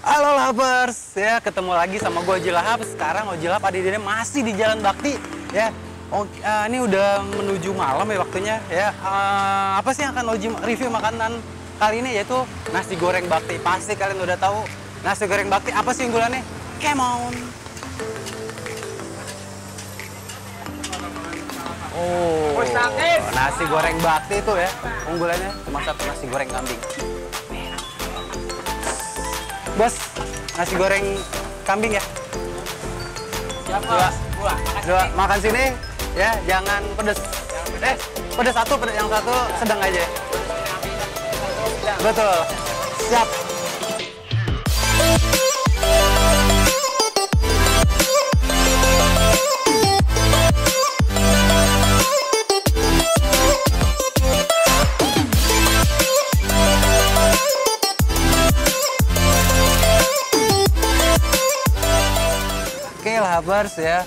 Halo Labers, ya ketemu lagi sama gue Oji Lahap. Sekarang Oji Lahap ada masih di Jalan Bakti, ya. Ini udah menuju malam ya waktunya, ya. Apa sih yang akan Oji review makanan kali ini, yaitu nasi goreng Bakti. Pasti kalian udah tahu nasi goreng Bakti apa sih unggulannya? Come on. Oh, nasi goreng Bakti itu ya unggulannya cuma satu, nasi goreng kambing. Bos, nasi goreng kambing ya? Siapa? Dua. Makan sini ya, jangan pedes. Pedes satu, yang satu sedang aja. Betul. Siap. Oke Lahabers ya,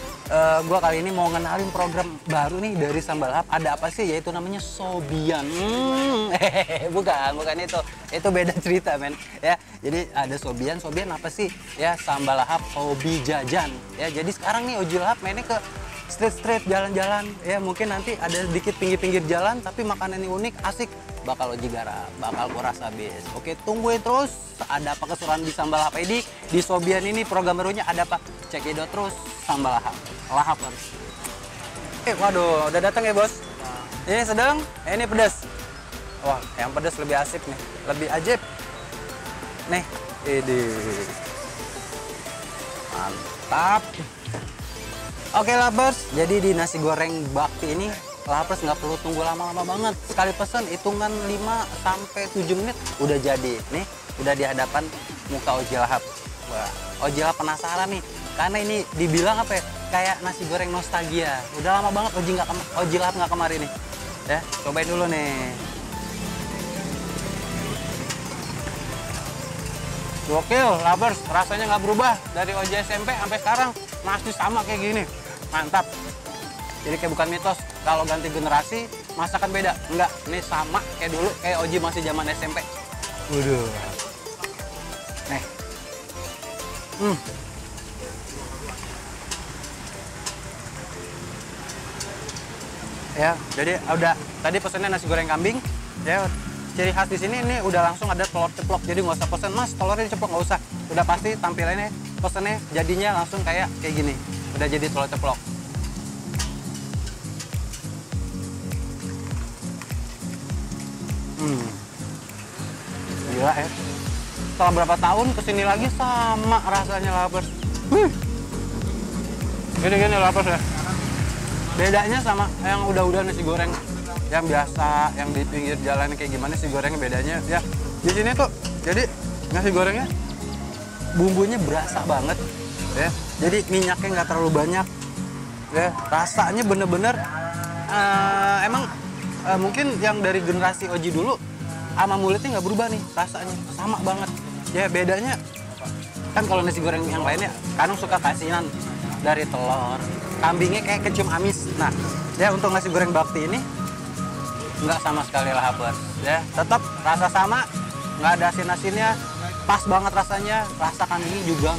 gue kali ini mau ngenalin program baru nih dari Sambal Lahap. Ada apa sih? Yaitu namanya Sobian. Bukan itu beda cerita men. Ya, jadi ada Sobian apa sih? Ya, Sambal Lahap hobi jajan. Ya, jadi sekarang nih Oji Lahap mainnya ke street jalan-jalan. Ya, mungkin nanti ada sedikit pinggir-pinggir jalan, tapi makanannya unik, asik. Bakal Oji garap, bakal kuras habis. Oke, tungguin terus. Ada apa keseruan di Sambal Lahap ini? Di Sobian ini program barunya ada apa? Cekidot terus Sambal Lahap. Lahapers. Waduh, udah datang ya bos? Ini sedang, ini pedas. Wah, yang pedas lebih asik nih, lebih ajib. Nih, ini mantap. Oke Lahapers, jadi di nasi goreng Bakti ini Lahapers nggak perlu tunggu lama-lama banget. Sekali pesan hitungan 5-7 menit udah jadi. Nih, udah di hadapan muka Oji Lahap. Wah, Oji Lahap penasaran nih. Karena ini dibilang apa ya? Kayak nasi goreng nostalgia. Udah lama banget Oji Lahap nggak kemari nih. Ya, cobain dulu nih. Gokil, Lahapers. Rasanya nggak berubah dari Oji SMP sampai sekarang. Masih sama kayak gini. Mantap. Jadi kayak bukan mitos kalau ganti generasi masakan beda. Enggak, ini sama kayak dulu, kayak Oji masih zaman SMP. Waduh. Nih. Ya, jadi udah tadi pesennya nasi goreng kambing. Ya, ciri khas di sini ini udah langsung ada telur ceplok. Jadi nggak usah pesen, Mas, telurnya diceplok, nggak usah. Udah pasti tampilannya pesennya jadinya langsung kayak gini. Udah jadi telur ceplok. Gila ya. Setelah berapa tahun kesini lagi sama rasanya Lahapers. Gini Lahapers ya. Bedanya sama yang udah nasi goreng yang biasa, yang di pinggir jalan kayak gimana sih gorengnya bedanya ya. Di sini tuh jadi nasi gorengnya bumbunya berasa banget ya. Jadi minyaknya nggak terlalu banyak ya. Rasanya bener-bener mungkin yang dari generasi Oji dulu sama mulutnya nggak berubah nih, rasanya sama banget ya. Bedanya kan kalau nasi goreng yang lainnya kadang suka kasihan dari telur, kambingnya kayak kecium amis. Nah ya, untuk nasi goreng Bakti ini nggak sama sekali Lahapers ya, tetap rasa sama, nggak ada asin-asinnya, pas banget rasanya. Rasa kambingnya juga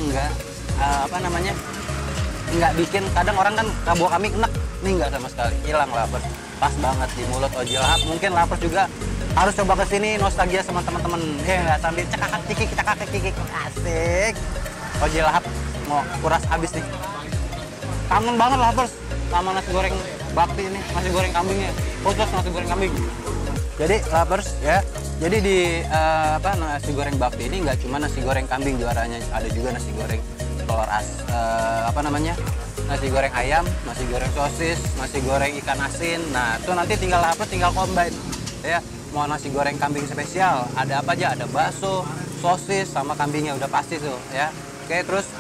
nggak bikin, kadang orang kan buah kambing enak, nih nggak sama sekali, hilang Lahapers. Pas banget di mulut Oji Lahap. Mungkin Lahapers juga harus coba kesini nostalgia sama teman-teman ya, nggak, sambil cekakak kikik asik. Oji Lahap mau kuras habis nih. Kangen banget Lahapers sama nasi goreng Bakti ini, nasi goreng kambingnya, khusus nasi goreng kambing. Jadi Lahapers ya, jadi di nasi goreng Bakti ini nggak cuma nasi goreng kambing juaranya, ada juga nasi goreng telur nasi goreng ayam, nasi goreng sosis, nasi goreng ikan asin. Nah itu nanti tinggal combine ya. Mau nasi goreng kambing spesial, ada apa aja, ada bakso, sosis, sama kambingnya udah pasti tuh ya. Oke, terus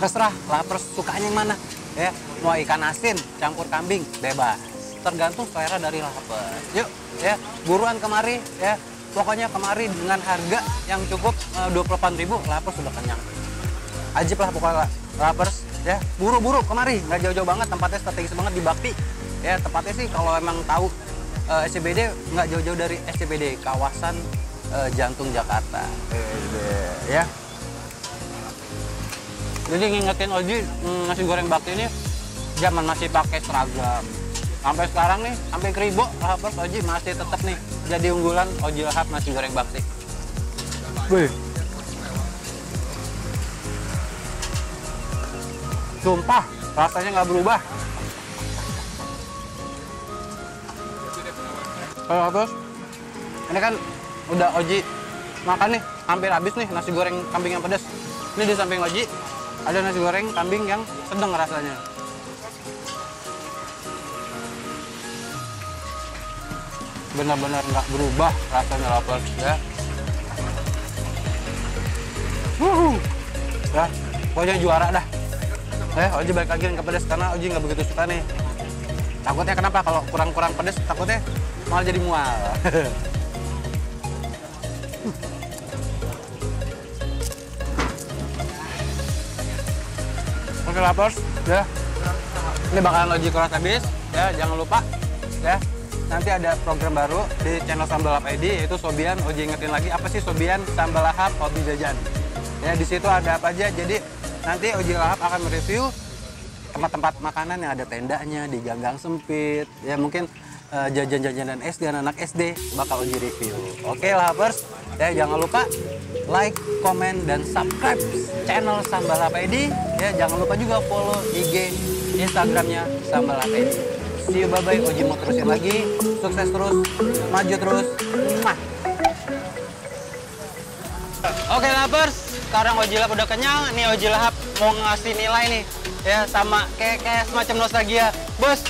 terserah Lahapers sukanya yang mana ya. Mau ikan asin campur kambing, bebas, tergantung selera dari Lahapers. Yuk ya, buruan kemari ya. Pokoknya kemari dengan harga yang cukup 28.000, Lahapers sudah kenyang. Ajib lah pokoknya Lahapers ya. Buru-buru kemari, nggak jauh-jauh banget, tempatnya strategis banget di Bakti ya. Tempatnya sih kalau emang tahu SCBD nggak jauh-jauh dari SCBD, kawasan jantung Jakarta ya. Jadi ngingetin Oji, nasi goreng bakti ini zaman masih pakai seragam. Sampai sekarang nih, sampai Kribo, Lahavers Oji masih tetap nih jadi unggulan Oji Lahap nasi goreng bakti. Wih. Sumpah, rasanya nggak berubah. Lahavers, ini kan udah Oji makan nih, hampir habis nih nasi goreng kambing yang pedas. Ini di samping Oji ada nasi goreng kambing yang sedang rasanya. Benar-benar nggak berubah rasanya Lahavers ya. Ya, pokoknya juara dah. Oji balik lagi ke pedas karena Oji nggak begitu suka nih. Takutnya kenapa kalau kurang-kurang pedas, takutnya malah jadi mual. Oke Lahavers, ya. Ini bakalan Oji kuras habis, ya. Jangan lupa, ya. Nanti ada program baru di channel Sambal Lahap ID, yaitu Sobian. Oji ingetin lagi apa sih Sobian Sambal Lahap Hobi Jajan. Ya, di situ ada apa aja. Jadi nanti Oji Lahap akan mereview tempat-tempat makanan yang ada tendanya di gang-gang sempit. Ya mungkin jajan-jajanan SD, anak SD bakal Oji review. Oke Lahavers, ya jangan lupa like, komen, dan subscribe channel Sambal Lahap ID. Ya jangan lupa juga follow IG, Instagramnya Sambal Lahap ID. See you, bye-bye. Oji mau terusin lagi. Sukses terus, maju terus. Mwah. Oke Lahavers, sekarang Oji Lahap udah kenyang. Nih Oji Lahap mau ngasih nilai nih. Ya sama kayak semacam nostalgia. Bos,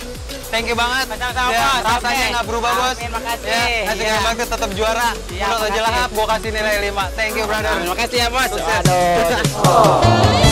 thank you banget. Ya, rasanya nggak berubah bos. Terima kasih. Ya, nasi goreng bakti tetap juara. Menurut Oji Lahap, gua kasih nilai 5. Thank you brother. Terima kasih ya bos. Sukses. Aduh.